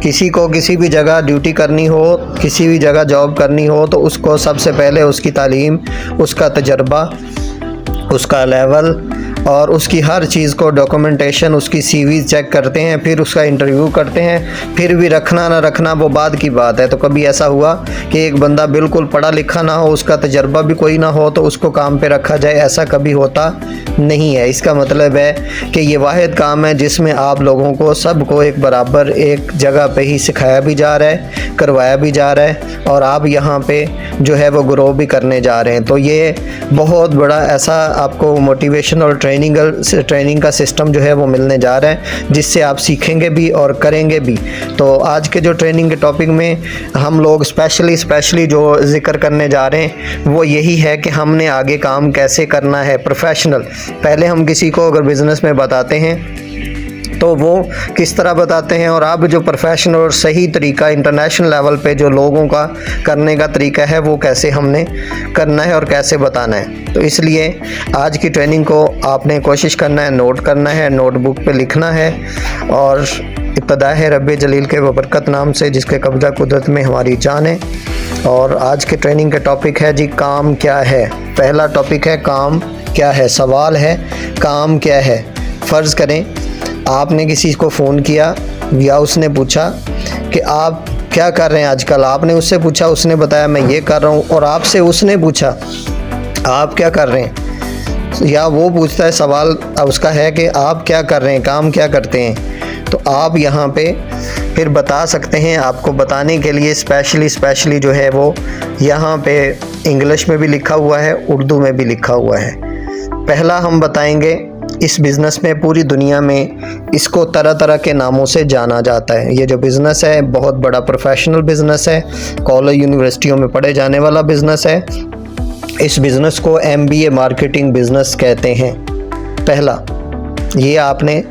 किसी को किसी भी जगह ड्यूटी करनी हो, किसी भी जगह जॉब करनी हो, तो उसको सबसे पहले उसकी तालीम, उसका तजर्बा, उसका लेवल और उसकी हर चीज़ को डॉक्यूमेंटेशन, उसकी सीवी चेक करते हैं, फिर उसका इंटरव्यू करते हैं। फिर भी रखना ना रखना वो बाद की बात है। तो कभी ऐसा हुआ कि एक बंदा बिल्कुल पढ़ा लिखा ना हो, उसका तजर्बा भी कोई ना हो, तो उसको काम पे रखा जाए, ऐसा कभी होता नहीं है। इसका मतलब है कि ये वाहिद काम है जिसमें आप लोगों को सबको एक बराबर एक जगह पे ही सिखाया भी जा रहा है, करवाया भी जा रहा है, और आप यहाँ पे जो है वो ग्रो भी करने जा रहे हैं। तो ये बहुत बड़ा ऐसा आपको मोटिवेशन और ट्रेनिंग का सिस्टम जो है वो मिलने जा रहा है, जिससे आप सीखेंगे भी और करेंगे भी। तो आज के जो ट्रेनिंग के टॉपिक में हम लोग स्पेशली जो जिक्र करने जा रहे हैं वो यही है कि हमने आगे काम कैसे करना है प्रोफेशनल। पहले हम किसी को अगर बिज़नेस में बताते हैं तो वो किस तरह बताते हैं, और अब जो प्रोफेशनल और सही तरीका इंटरनेशनल लेवल पे जो लोगों का करने का तरीका है वो कैसे हमने करना है और कैसे बताना है। तो इसलिए आज की ट्रेनिंग को आपने कोशिश करना है, नोट करना है, नोटबुक पे लिखना है। और इब्तिदा है रब्बे जलील के बरकत नाम से जिसके कब्ज़ा कुदरत में हमारी जान है। और आज के ट्रेनिंग का टॉपिक है जी काम क्या है। पहला टॉपिक है काम क्या है। सवाल है काम क्या है। फ़र्ज़ करें आपने किसी को फ़ोन किया या उसने पूछा कि आप क्या कर रहे हैं आजकल। आपने उससे पूछा, उसने बताया मैं ये कर रहा हूँ, और आपसे उसने पूछा आप क्या कर रहे हैं, या वो पूछता है सवाल उसका है कि आप क्या कर रहे हैं, काम क्या करते हैं। तो आप यहाँ पे फिर बता सकते हैं। आपको बताने के लिए स्पेशली जो है वो यहाँ पे इंग्लिश में भी लिखा हुआ है, उर्दू में भी लिखा हुआ है। पहला हम बताएंगे, इस बिज़नेस में पूरी दुनिया में इसको तरह तरह के नामों से जाना जाता है। ये जो बिज़नेस है बहुत बड़ा प्रोफेशनल बिज़नेस है, कॉलेज यूनिवर्सिटियों में पढ़े जाने वाला बिज़नेस है। इस बिज़नेस को MBA मार्केटिंग बिज़नेस कहते हैं। पहला ये आपने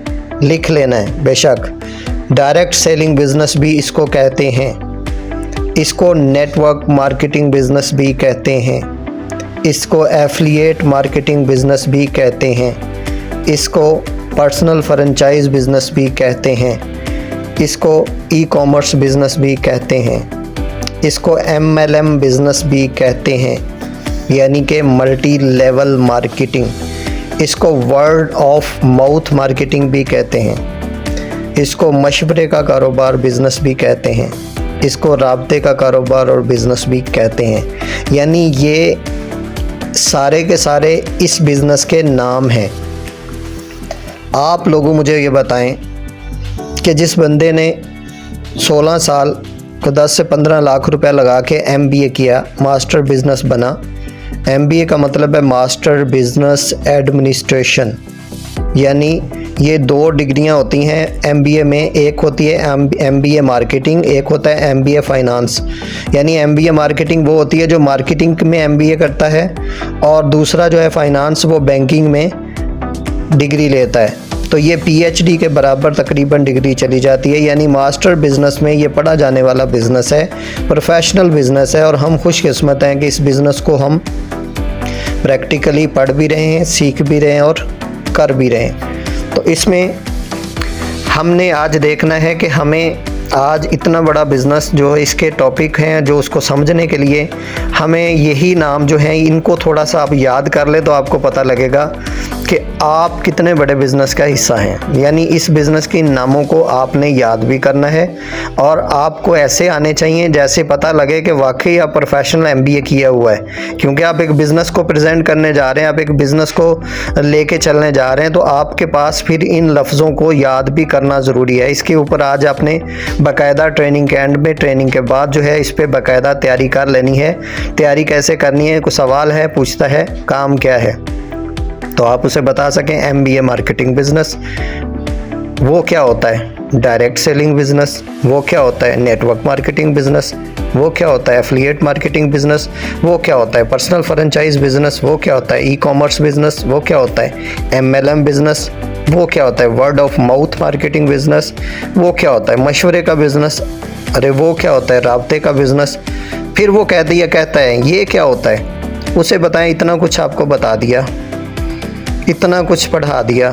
लिख लेना है बेशक। डायरेक्ट सेलिंग बिज़नेस भी इसको कहते हैं। इसको नेटवर्क मार्केटिंग बिज़नेस भी कहते हैं। इसको एफिलिएट मार्केटिंग बिज़नेस भी कहते हैं। इसको पर्सनल फ्रेंचाइज बिज़नेस भी कहते हैं। इसको ई-कॉमर्स बिज़नेस भी कहते हैं। इसको MLM बिज़नेस भी कहते हैं, यानी कि मल्टी लेवल मार्केटिंग। इसको वर्ड ऑफ माउथ मार्केटिंग भी कहते हैं। इसको मशवरे का कारोबार बिज़नेस भी कहते हैं। इसको राब्ते का कारोबार और बिज़नेस भी कहते हैं। यानी ये सारे के सारे इस बिज़नेस के नाम हैं। आप लोगों मुझे ये बताएं कि जिस बंदे ने 16 साल को 10 से 15 लाख रुपए लगा के MBA किया, मास्टर बिज़नेस बना। MBA का मतलब है मास्टर बिज़नेस एडमिनिस्ट्रेशन, यानी ये 2 डिग्रियां होती हैं MBA में। एक होती है MBA मार्केटिंग, एक होता है MBA फाइनेंस। यानी MBA मार्केटिंग वो होती है जो मार्केटिंग में MBA करता है, और दूसरा जो है फाइनेंस वो बैंकिंग में डिग्री लेता है। तो ये PhD के बराबर तकरीबन डिग्री चली जाती है। यानी मास्टर बिज़नेस में ये पढ़ा जाने वाला बिज़नेस है, प्रोफेशनल बिज़नेस है। और हम खुशकिस्मत हैं कि इस बिज़नेस को हम प्रैक्टिकली पढ़ भी रहे हैं, सीख भी रहे हैं और कर भी रहे हैं। तो इसमें हमने आज देखना है कि हमें आज इतना बड़ा बिज़नेस जो है इसके टॉपिक हैं, जो उसको समझने के लिए हमें यही नाम जो हैं इनको थोड़ा सा आप याद कर ले तो आपको पता लगेगा कि आप कितने बड़े बिज़नेस का हिस्सा हैं। यानी इस बिज़नेस के नामों को आपने याद भी करना है, और आपको ऐसे आने चाहिए जैसे पता लगे कि वाकई आप प्रोफेशनल MBA किया हुआ है। क्योंकि आप एक बिज़नेस को प्रेजेंट करने जा रहे हैं, आप एक बिज़नेस को लेके चलने जा रहे हैं, तो आपके पास फिर इन लफ्ज़ों को याद भी करना ज़रूरी है। इसके ऊपर आज आपने बाकायदा ट्रेनिंग के एंड में, ट्रेनिंग के बाद जो है इस पर बाकायदा तैयारी कर लेनी है। तैयारी कैसे करनी है? कोई सवाल है, पूछता है काम क्या है, तो आप उसे बता सकें MBA मार्केटिंग बिज़नेस वो क्या होता है, डायरेक्ट सेलिंग बिज़नेस वो क्या होता है, नेटवर्क मार्केटिंग बिज़नेस वो क्या होता है, एफिलिएट मार्केटिंग बिज़नेस वो क्या होता है, पर्सनल फ्रेंचाइज बिज़नेस वो क्या होता है, ई-कॉमर्स बिज़नेस वो क्या होता है, MLM बिज़नेस वो क्या होता है, word of mouth marketing business वो क्या होता है, मशवरे का बिज़नेस अरे वो क्या होता है, राब्ते का बिज़नेस। फिर वो कहता है ये क्या होता है, उसे बताएं। इतना कुछ आपको बता दिया, इतना कुछ पढ़ा दिया।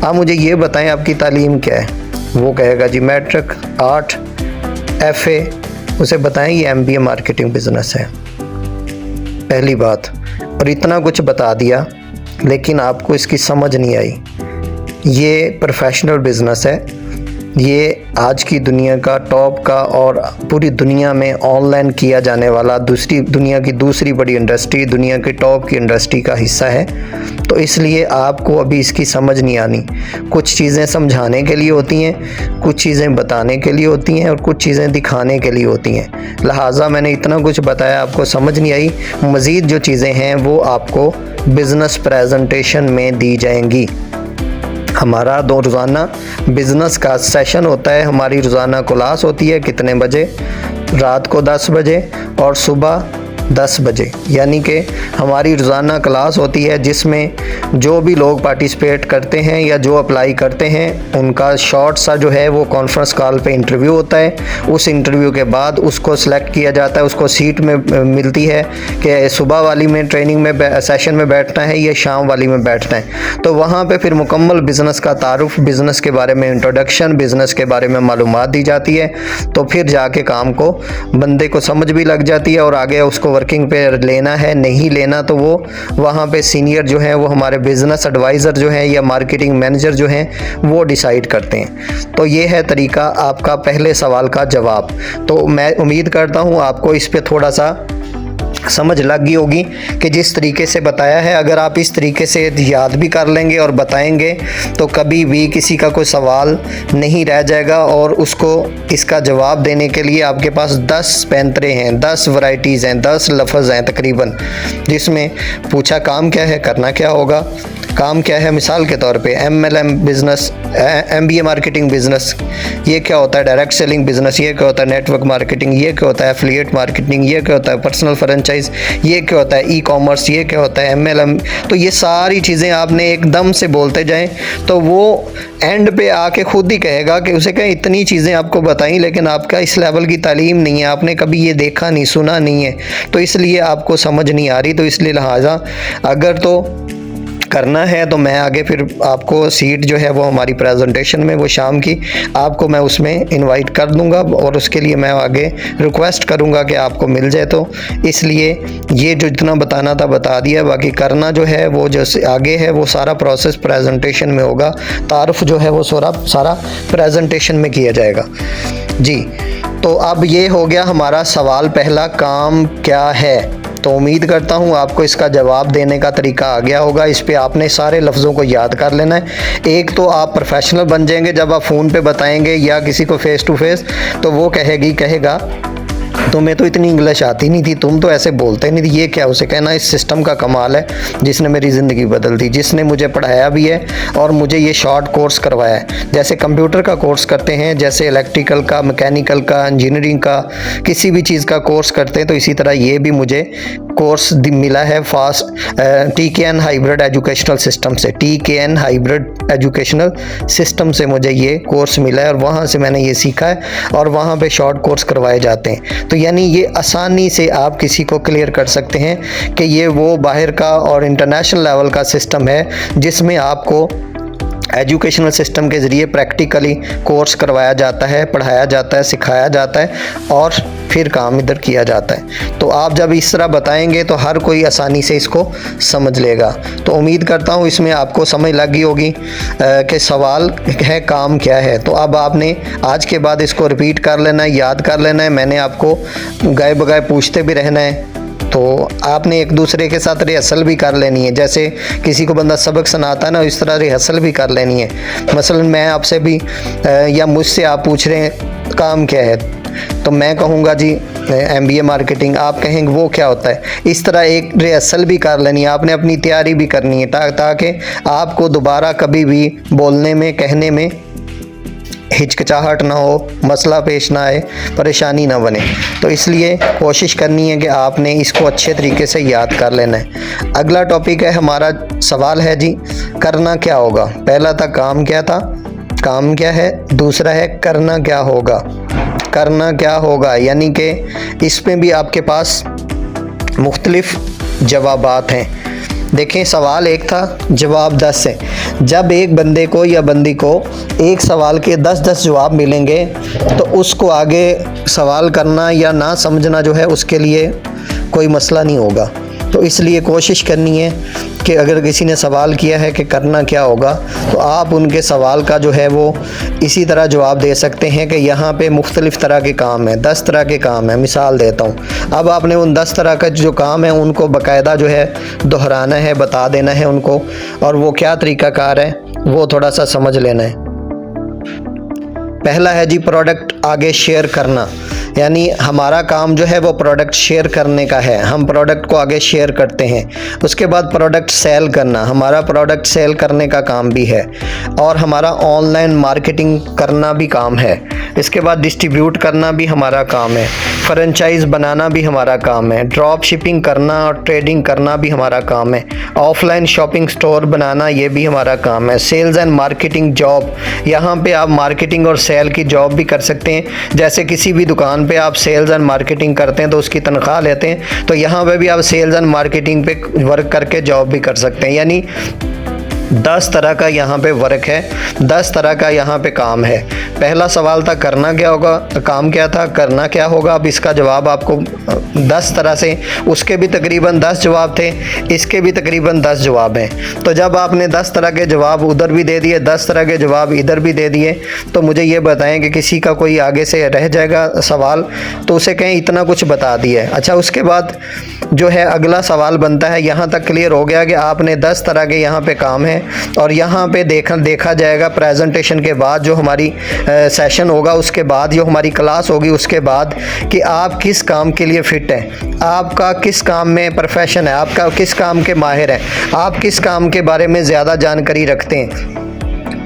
आप मुझे ये बताएं आपकी तालीम क्या है। वो कहेगा जी मैट्रिक 8। FA, उसे बताएं ये MBA मार्केटिंग बिजनेस है, पहली बात। और इतना कुछ बता दिया लेकिन आपको इसकी समझ नहीं आई। ये प्रोफेशनल बिजनेस है, ये आज की दुनिया का टॉप का और पूरी दुनिया में ऑनलाइन किया जाने वाला दुनिया की दूसरी बड़ी इंडस्ट्री, दुनिया की टॉप की इंडस्ट्री का हिस्सा है। तो इसलिए आपको अभी इसकी समझ नहीं आनी। कुछ चीज़ें समझाने के लिए होती हैं, कुछ चीज़ें बताने के लिए होती हैं और कुछ चीज़ें दिखाने के लिए होती हैं। लिहाजा मैंने इतना कुछ बताया, आपको समझ नहीं आई। मज़ीद जो चीज़ें हैं वो आपको बिज़नेस प्रेजेंटेशन में दी जाएंगी। हमारा 2 रोज़ाना बिज़नेस का सेशन होता है, हमारी रोज़ाना क्लास होती है कितने बजे, रात को 10 बजे और सुबह 10 बजे, यानी कि हमारी रोज़ाना क्लास होती है जिसमें जो भी लोग पार्टिसिपेट करते हैं या जो अप्लाई करते हैं उनका शॉर्ट सा जो है वो कॉन्फ्रेंस कॉल पे इंटरव्यू होता है। उस इंटरव्यू के बाद उसको सिलेक्ट किया जाता है, उसको सीट में मिलती है कि सुबह वाली में ट्रेनिंग में सेशन में बैठना है या शाम वाली में बैठना है। तो वहाँ पे फिर मुकम्मल बिज़नेस का तारुफ, बिज़नेस के बारे में इंट्रोडक्शन, बिज़नेस के बारे में मालूमात दी जाती है। तो फिर जाके काम को बंदे को समझ भी लग जाती है और आगे उसको वर्किंग पे लेना है नहीं लेना, तो वो वहाँ पे सीनियर जो है वो हमारे बिजनेस एडवाइज़र जो है या मार्केटिंग मैनेजर जो हैं वो डिसाइड करते हैं। तो ये है तरीका आपका पहले सवाल का जवाब। तो मैं उम्मीद करता हूँ आपको इस पे थोड़ा सा समझ लग गई होगी कि जिस तरीके से बताया है, अगर आप इस तरीके से याद भी कर लेंगे और बताएंगे तो कभी भी किसी का कोई सवाल नहीं रह जाएगा और उसको इसका जवाब देने के लिए आपके पास 10 पैंतरे हैं, 10 वैरायटीज़ हैं, 10 लफ्ज़ हैं तकरीबन, जिसमें पूछा काम क्या है, करना क्या होगा, काम क्या है। मिसाल के तौर पे MLM business, MBA marketing business, ये क्या होता है, डायरेक्ट सेलिंग बिज़नेस, ये क्या होता है, नेटवर्क मार्केटिंग, ये क्या होता है, एफिलिएट मार्केटिंग, ये क्या होता है, पर्सनल फ्रेंचाइज, ये क्या होता है, ई-कॉमर्स, ये क्या होता है, MLM। तो ये सारी चीज़ें आपने एकदम से बोलते जाएं तो वो एंड पे आके खुद ही कहेगा कि उसे कहें इतनी चीज़ें आपको बताई लेकिन आपका इस लेवल की तालीम नहीं है, आपने कभी ये देखा नहीं, सुना नहीं है, तो इसलिए आपको समझ नहीं आ रही। तो इसलिए लिहाजा अगर तो करना है तो मैं आगे फिर आपको सीट जो है वो हमारी प्रेजेंटेशन में वो शाम की आपको मैं उसमें इनवाइट कर दूंगा और उसके लिए मैं आगे रिक्वेस्ट करूंगा कि आपको मिल जाए। तो इसलिए ये जो जितना बताना था बता दिया, बाकी करना जो है वो जो आगे है वो सारा प्रोसेस प्रेजेंटेशन में होगा। तारुफ जो है वो सारा प्रेजेंटेशन में किया जाएगा जी। तो अब ये हो गया हमारा सवाल पहला, काम क्या है। तो उम्मीद करता हूँ आपको इसका जवाब देने का तरीका आ गया होगा। इस पे आपने सारे लफ्ज़ों को याद कर लेना है। एक तो आप प्रोफेशनल बन जाएंगे जब आप फ़ोन पे बताएंगे या किसी को फ़ेस टू फेस, तो वो कहेगा तुम्हें तो इतनी इंग्लिश आती नहीं थी, तुम तो ऐसे बोलते नहीं थी, ये क्या। उसे कहना इस सिस्टम का कमाल है जिसने मेरी ज़िंदगी बदल दी, जिसने मुझे पढ़ाया भी है और मुझे ये शॉर्ट कोर्स करवाया है। जैसे कंप्यूटर का कोर्स करते हैं, जैसे इलेक्ट्रिकल का, मैकेनिकल का, इंजीनियरिंग का, किसी भी चीज़ का कोर्स करते हैं, तो इसी तरह ये भी मुझे कोर्स मिला है fast TKN hybrid educational system से। TKN हाइब्रिड एजुकेशनल सिस्टम से मुझे ये कोर्स मिला है और वहाँ से मैंने ये सीखा है और वहाँ पे शॉर्ट कोर्स करवाए जाते हैं। तो यानी ये आसानी से आप किसी को क्लियर कर सकते हैं कि ये वो बाहर का और इंटरनेशनल लेवल का सिस्टम है जिसमें आपको एजुकेशनल सिस्टम के ज़रिए प्रैक्टिकली कोर्स करवाया जाता है, पढ़ाया जाता है, सिखाया जाता है और फिर काम इधर किया जाता है। तो आप जब इस तरह बताएंगे तो हर कोई आसानी से इसको समझ लेगा। तो उम्मीद करता हूँ इसमें आपको समझ लग गई होगी कि सवाल है काम क्या है। तो अब आपने आज के बाद इसको रिपीट कर लेना है, याद कर लेना है। मैंने आपको गाए बगाए पूछते भी रहना है, तो आपने एक दूसरे के साथ रिहर्सल भी कर लेनी है। जैसे किसी को बंदा सबक सुनाता है ना, इस तरह रिहर्सल भी कर लेनी है। मसलन मैं आपसे भी या मुझसे आप पूछ रहे हैं काम क्या है, तो मैं कहूँगा जी MBA मार्केटिंग, आप कहेंगे वो क्या होता है। इस तरह एक रिहर्सल भी कर लेनी है, आपने अपनी तैयारी भी करनी है ताकि आपको दोबारा कभी भी बोलने में, कहने में हिचकिचाहट ना हो, मसला पेश ना आए, परेशानी ना बने। तो इसलिए कोशिश करनी है कि आपने इसको अच्छे तरीके से याद कर लेना है। अगला टॉपिक है हमारा, सवाल है जी करना क्या होगा। पहला था काम क्या था, काम क्या है। दूसरा है करना क्या होगा, करना क्या होगा, यानी कि इसमें भी आपके पास मुख्तलिफ जवाबात हैं। देखें, सवाल एक था, जवाब 10 है। जब एक बंदे को या बंदी को एक सवाल के 10-10 जवाब मिलेंगे तो उसको आगे सवाल करना या ना समझना जो है उसके लिए कोई मसला नहीं होगा। तो इसलिए कोशिश करनी है कि अगर किसी ने सवाल किया है कि करना क्या होगा, तो आप उनके सवाल का जो है वो इसी तरह जवाब दे सकते हैं कि यहाँ पे मुख्तलिफ़ तरह के काम हैं, 10 तरह के काम हैं। मिसाल देता हूँ, अब आपने उन 10 तरह का जो काम है उनको बाकायदा जो है दोहराना है, बता देना है उनको, और वो क्या तरीक़ाकार है वो थोड़ा सा समझ लेना है। पहला है जी प्रोडक्ट आगे शेयर करना, यानी हमारा काम जो है वो प्रोडक्ट शेयर करने का है, हम प्रोडक्ट को आगे शेयर करते हैं। उसके बाद प्रोडक्ट सेल करना, हमारा प्रोडक्ट सेल करने का काम भी है, और हमारा ऑनलाइन मार्केटिंग करना भी काम है। इसके बाद डिस्ट्रीब्यूट करना भी हमारा काम है, फ्रेंचाइज बनाना भी हमारा काम है, ड्रॉप शिपिंग करना और ट्रेडिंग करना भी हमारा काम है, ऑफलाइन शॉपिंग स्टोर बनाना ये भी हमारा काम है, सेल्स एंड मार्केटिंग जॉब, यहाँ पे आप मार्केटिंग और सेल की जॉब भी कर सकते हैं। जैसे किसी भी दुकान पे आप सेल्स एंड मार्केटिंग करते हैं तो उसकी तनख्वाह लेते हैं, तो यहाँ पे भी आप सेल्स एंड मार्केटिंग पे वर्क करके जॉब भी कर सकते हैं। यानी 10 तरह का यहाँ पे वर्क है, 10 तरह का यहाँ पे काम है। पहला सवाल था करना क्या होगा, काम क्या था, करना क्या होगा। अब इसका जवाब आपको 10 तरह से, उसके भी तकरीबन 10 जवाब थे, इसके भी तकरीबन 10 जवाब हैं। तो जब आपने 10 तरह के जवाब उधर भी दे दिए, 10 तरह के जवाब इधर भी दे दिए, तो मुझे ये बताएं कि किसी का कोई आगे से रह जाएगा सवाल तो उसे कहें इतना कुछ बता दिया। अच्छा, उसके बाद जो है अगला सवाल बनता है, यहाँ तक क्लियर हो गया कि आपने 10 तरह के यहाँ पे काम है, और यहाँ पे देखा जाएगा प्रेजेंटेशन के बाद जो हमारी सेशन होगा, उसके बाद जो हमारी क्लास होगी, उसके बाद कि आप किस काम के लिए फ़िट हैं, आपका किस काम में प्रोफेशन है, आपका किस काम के माहिर हैं, आप किस काम के बारे में ज़्यादा जानकारी रखते हैं,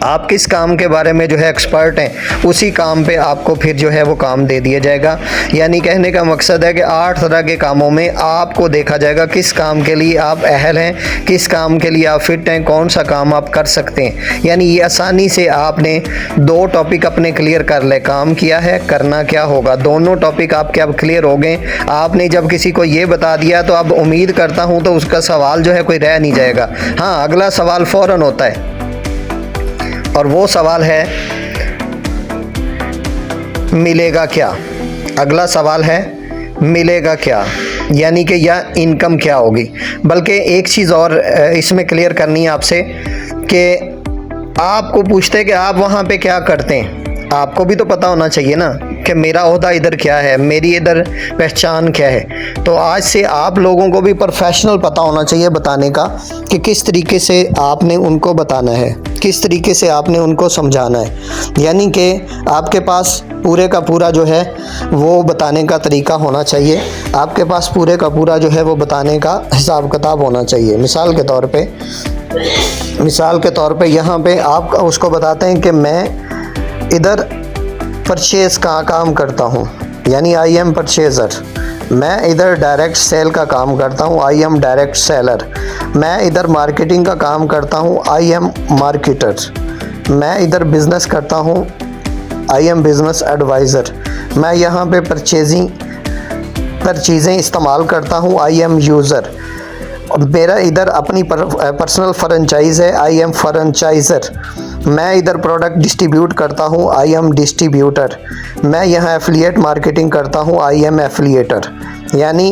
आप किस काम के बारे में जो है एक्सपर्ट हैं, उसी काम पे आपको फिर जो है वो काम दे दिया जाएगा। यानी कहने का मकसद है कि 8 तरह के कामों में आपको देखा जाएगा किस काम के लिए आप अहल हैं, किस काम के लिए आप फिट हैं, कौन सा काम आप कर सकते हैं। यानी ये आसानी से आपने 2 टॉपिक अपने क्लियर कर ले, काम किया है, करना क्या होगा, दोनों टॉपिक आपके अब क्लियर हो गए। आपने जब किसी को ये बता दिया तो अब उम्मीद करता हूँ तो उसका सवाल जो है कोई रह नहीं जाएगा। हाँ, अगला सवाल फ़ौरन होता है, और वो सवाल है मिलेगा क्या। अगला सवाल है मिलेगा क्या, यानी कि या इनकम क्या होगी। बल्कि एक चीज़ और इसमें क्लियर करनी है आपसे कि आपको पूछते हैं कि आप वहाँ पे क्या करते हैं, आपको भी तो पता होना चाहिए ना कि मेरा ओहदा इधर क्या है, मेरी इधर पहचान क्या है। तो आज से आप लोगों को भी प्रोफेशनल पता होना चाहिए बताने का कि किस तरीके से आपने उनको बताना है, किस तरीके से आपने उनको समझाना है। यानी कि आपके पास पूरे का पूरा जो है वो बताने का तरीका होना चाहिए, आपके पास पूरे का पूरा जो है वो बताने का हिसाब किताब होना चाहिए। मिसाल के तौर पे यहाँ पे आप उसको बताते हैं कि मैं इधर परचेज़ का काम करता हूँ, यानी आई एम परचेज़र। मैं इधर डायरेक्ट सेल का काम करता हूँ, आई एम डायरेक्ट सेलर। मैं इधर मार्केटिंग का काम करता हूँ, आई एम मार्केटर। मैं इधर बिज़नेस करता हूँ, आई एम बिज़नेस एडवाइज़र। मैं यहाँ पे पर चीज़ें इस्तेमाल करता हूँ, आई एम यूज़र। मेरा इधर अपनी पर्सनल फ्रेंचाइज़ है, आई एम फ्रेंचाइज़र। मैं इधर प्रोडक्ट डिस्ट्रीब्यूट करता हूँ, आई एम डिस्ट्रीब्यूटर। मैं यहाँ एफिलिएट मार्केटिंग करता हूँ, आई एम एफिलिएटर। यानी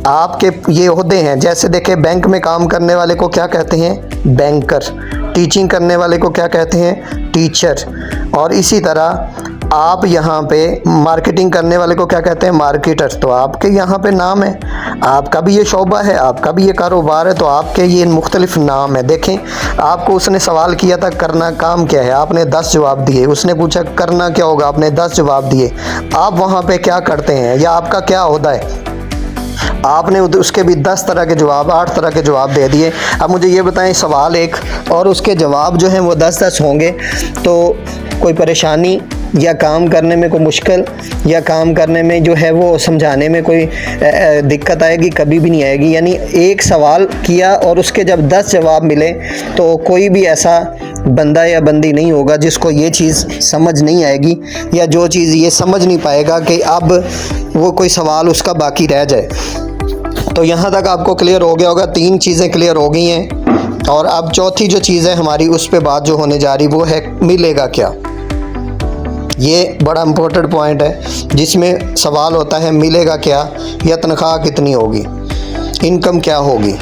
आपके ये ओहदे हैं। जैसे देखें, बैंक में काम करने वाले को क्या कहते हैं, बैंकर। टीचिंग करने वाले को क्या कहते हैं, टीचर। और इसी तरह आप यहाँ पे मार्केटिंग करने वाले को क्या कहते हैं, मार्केटर। तो आपके यहाँ पे नाम है, आपका भी ये शोबा है, आपका भी ये कारोबार है, तो आपके ये मुख्तलिफ नाम है। देखें, आपको उसने सवाल किया था करना काम क्या है, आपने 10 जवाब दिए। उसने पूछा करना क्या होगा, आपने 10 जवाब दिए। आप वहाँ पे क्या करते हैं या आपका क्या ओहदा है, आपने उसके भी 10 तरह के जवाब, 8 तरह के जवाब दे दिए। अब मुझे ये बताएं, सवाल एक और उसके जवाब जो हैं वो 10-10 होंगे, तो कोई परेशानी या काम करने में कोई मुश्किल या काम करने में जो है वो समझाने में कोई दिक्कत आएगी, कभी भी नहीं आएगी। यानी एक सवाल किया और उसके जब 10 जवाब मिले तो कोई भी ऐसा बंदा या बंदी नहीं होगा जिसको ये चीज़ समझ नहीं आएगी या जो चीज़ ये समझ नहीं पाएगा कि अब वो कोई सवाल उसका बाकी रह जाए। तो यहाँ तक आपको क्लियर हो गया होगा, 3 चीज़ें क्लियर हो गई हैं। और अब चौथी जो चीज़ है हमारी, उस पे बात जो होने जा रही वो है मिलेगा क्या। ये बड़ा इम्पोर्टेंट पॉइंट है जिसमें सवाल होता है मिलेगा क्या, या तनख्वाह कितनी होगी, इनकम क्या होगी।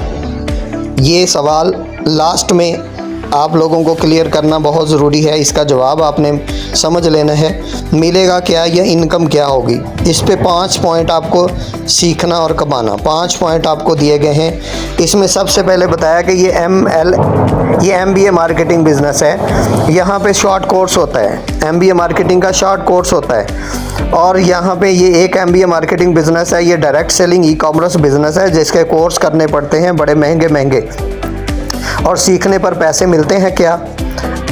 ये सवाल लास्ट में आप लोगों को क्लियर करना बहुत ज़रूरी है। इसका जवाब आपने समझ लेना है, मिलेगा क्या या इनकम क्या होगी। इस पे 5 पॉइंट आपको सीखना और कमाना, 5 पॉइंट आपको दिए गए हैं। इसमें सबसे पहले बताया कि ये MBA मार्केटिंग बिज़नेस है। यहाँ पे शॉर्ट कोर्स होता है, MBA मार्केटिंग का शॉर्ट कोर्स होता है। और यहाँ पे ये एक MBA मार्केटिंग बिज़नेस है, ये डायरेक्ट सेलिंग ई-कॉमर्स बिज़नेस है जिसके कोर्स करने पड़ते हैं बड़े महंगे महंगे, और सीखने पर पैसे मिलते हैं क्या।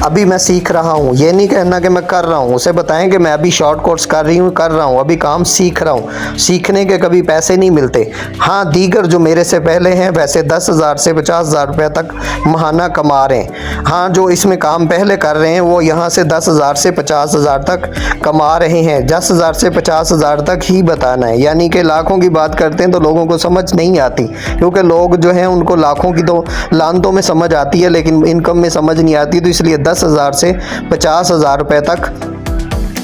अभी मैं सीख रहा हूँ, ये नहीं कहना कि मैं कर रहा हूँ। उसे बताएं कि मैं अभी शॉर्ट कोर्स कर रहा हूँ, अभी काम सीख रहा हूँ। सीखने के कभी पैसे नहीं मिलते। हाँ, दीगर जो मेरे से पहले हैं वैसे 10,000 से 50,000 रुपये तक महाना कमा रहे हैं। हाँ, जो इसमें काम पहले कर रहे हैं वो यहाँ से 10,000 से 50,000 तक कमा रहे हैं। 10,000 से 50,000 तक ही बताना है, यानी कि लाखों की बात करते हैं तो लोगों को समझ नहीं आती, क्योंकि लोग जो हैं उनको लाखों की तो लानतों में समझ आती है लेकिन इनकम में समझ नहीं आती। तो इसलिए 10,000 से 50,000 रुपये तक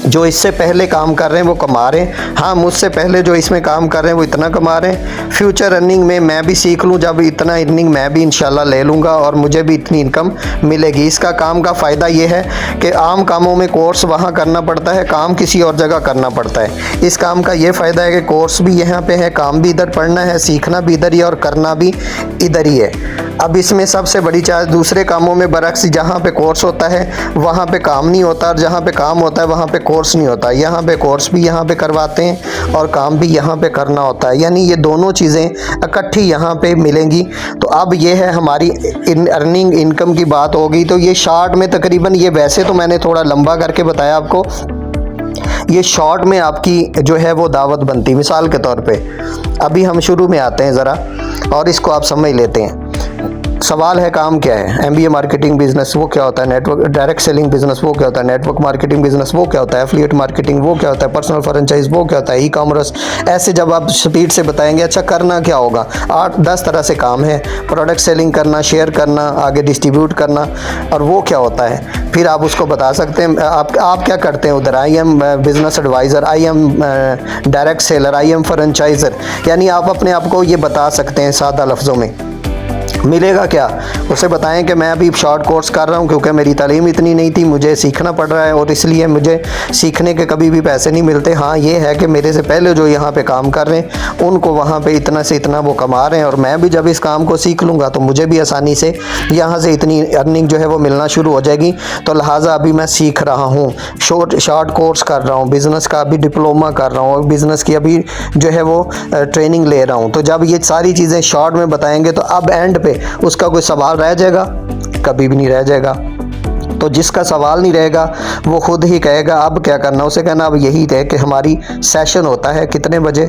जो इससे पहले काम कर रहे हैं वो कमा रहे हैं। हाँ, मुझसे पहले जो इसमें काम कर रहे हैं वो इतना कमा रहे हैं। फ्यूचर अर्निंग में मैं भी सीख लूँ, जब इतना अर्निंग मैं भी इंशाल्लाह ले लूँगा और मुझे भी इतनी इनकम मिलेगी। इसका काम का फ़ायदा ये है कि आम कामों में कोर्स वहाँ करना पड़ता है, काम किसी और जगह करना पड़ता है। इस काम का ये फ़ायदा है कि कोर्स भी यहाँ पे है, काम भी इधर पढ़ना है, सीखना भी इधर ही है और करना भी इधर ही है। अब इसमें सबसे बड़ी चार्ज दूसरे कामों में बरक्स, जहाँ पे कोर्स होता है वहाँ पे काम नहीं होता, और जहाँ पे काम होता है वहाँ पे कोर्स नहीं होता। यहाँ पे कोर्स भी यहाँ पे करवाते हैं और काम भी यहाँ पे करना होता है, यानी ये दोनों चीज़ें इकट्ठी यहाँ पे मिलेंगी। तो अब ये है हमारी अर्निंग इनकम की बात होगी। तो ये शॉर्ट में तकरीबन, ये वैसे तो मैंने थोड़ा लंबा करके बताया आपको, ये शॉर्ट में आपकी जो है वो दावत बनती। मिसाल के तौर पे अभी हम शुरू में आते हैं ज़रा और इसको आप समझ लेते हैं। सवाल है काम क्या है, MBA मार्केटिंग बिजनेस वो क्या होता है, नेटवर्क डायरेक्ट सेलिंग बिजनेस वो क्या होता है, नेटवर्क मार्केटिंग बिजनेस वो क्या होता है, एफिलिएट मार्केटिंग वो क्या होता है, पर्सनल फ्रेंचाइज वो क्या होता है, ई-कॉमर्स। ऐसे जब आप स्पीड से बताएंगे, अच्छा करना क्या होगा, 8-10 तरह से काम है। प्रोडक्ट सेलिंग करना, शेयर करना, आगे डिस्ट्रीब्यूट करना, और वो क्या होता है। फिर आप उसको बता सकते हैं आप क्या करते हैं उधर, I am business advisor, I am direct seller, I am franchiser, यानी आप अपने आप को ये बता सकते हैं सादा लफ्ज़ों में। मिलेगा क्या, उसे बताएं कि मैं अभी शॉर्ट कोर्स कर रहा हूं क्योंकि मेरी तालीम इतनी नहीं थी, मुझे सीखना पड़ रहा है और इसलिए मुझे सीखने के कभी भी पैसे नहीं मिलते। हाँ, ये है कि मेरे से पहले जो यहाँ पे काम कर रहे हैं उनको वहाँ पे इतना से इतना वो कमा रहे हैं, और मैं भी जब इस काम को सीख लूँगा तो मुझे भी आसानी से यहाँ से इतनी अर्निंग जो है वो मिलना शुरू हो जाएगी। तो लिहाजा अभी मैं सीख रहा हूँ, शॉर्ट कोर्स कर रहा हूँ, बिज़नेस का अभी डिप्लोमा कर रहा हूँ और बिज़नेस की अभी जो है वो ट्रेनिंग ले रहा हूँ। तो जब ये सारी चीज़ें शॉर्ट में बताएंगे तो अब एंड पे उसका कोई सवाल रह जाएगा, कभी भी नहीं रह जाएगा। तो जिसका सवाल नहीं रहेगा वो खुद ही कहेगा अब क्या करना। उसे कहना अब यही है कि हमारी सेशन होता है कितने बजे,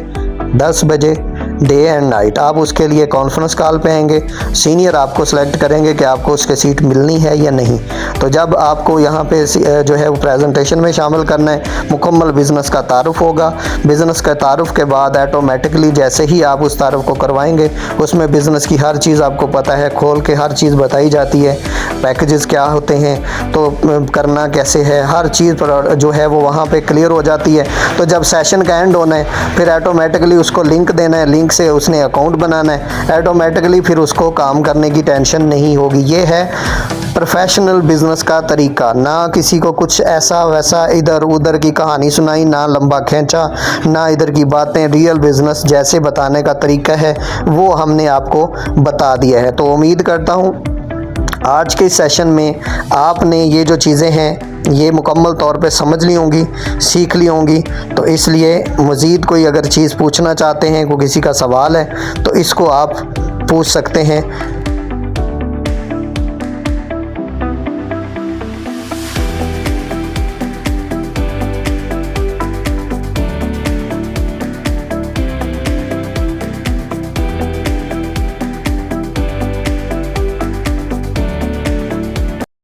10 बजे, डे एंड नाइट। आप उसके लिए कॉन्फ्रेंस कॉल पे आएंगे, सीनियर आपको सेलेक्ट करेंगे कि आपको उसके सीट मिलनी है या नहीं। तो जब आपको यहाँ पे जो है वो प्रेजेंटेशन में शामिल करना है, मुकम्मल बिज़नेस का तारुफ होगा। बिज़नेस का तारुफ के बाद ऑटोमेटिकली जैसे ही आप उस तारुफ को करवाएंगे, उसमें बिज़नेस की हर चीज़ आपको पता है, खोल के हर चीज़ बताई जाती है, पैकेजेस क्या होते हैं, तो करना कैसे है, हर चीज़ पर जो है वो वहाँ पे क्लियर हो जाती है। तो जब सेशन का एंड होना है फिर ऑटोमेटिकली उसको लिंक देना है, लिंक से उसने अकाउंट बनाना है, ऑटोमेटिकली फिर उसको काम करने की टेंशन नहीं होगी। ये है प्रोफेशनल बिजनेस का तरीका। ना किसी को कुछ ऐसा वैसा इधर उधर की कहानी सुनाई, ना लंबा खींचा, ना इधर की बातें। रियल बिजनेस जैसे बताने का तरीका है वो हमने आपको बता दिया है। तो उम्मीद करता हूँ आज के सेशन में आपने ये जो चीज़ें हैं ये मुकम्मल तौर पे समझ ली होंगी, सीख ली होंगी। तो इसलिए मज़ीद कोई अगर चीज़ पूछना चाहते हैं, कोई किसी का सवाल है तो इसको आप पूछ सकते हैं।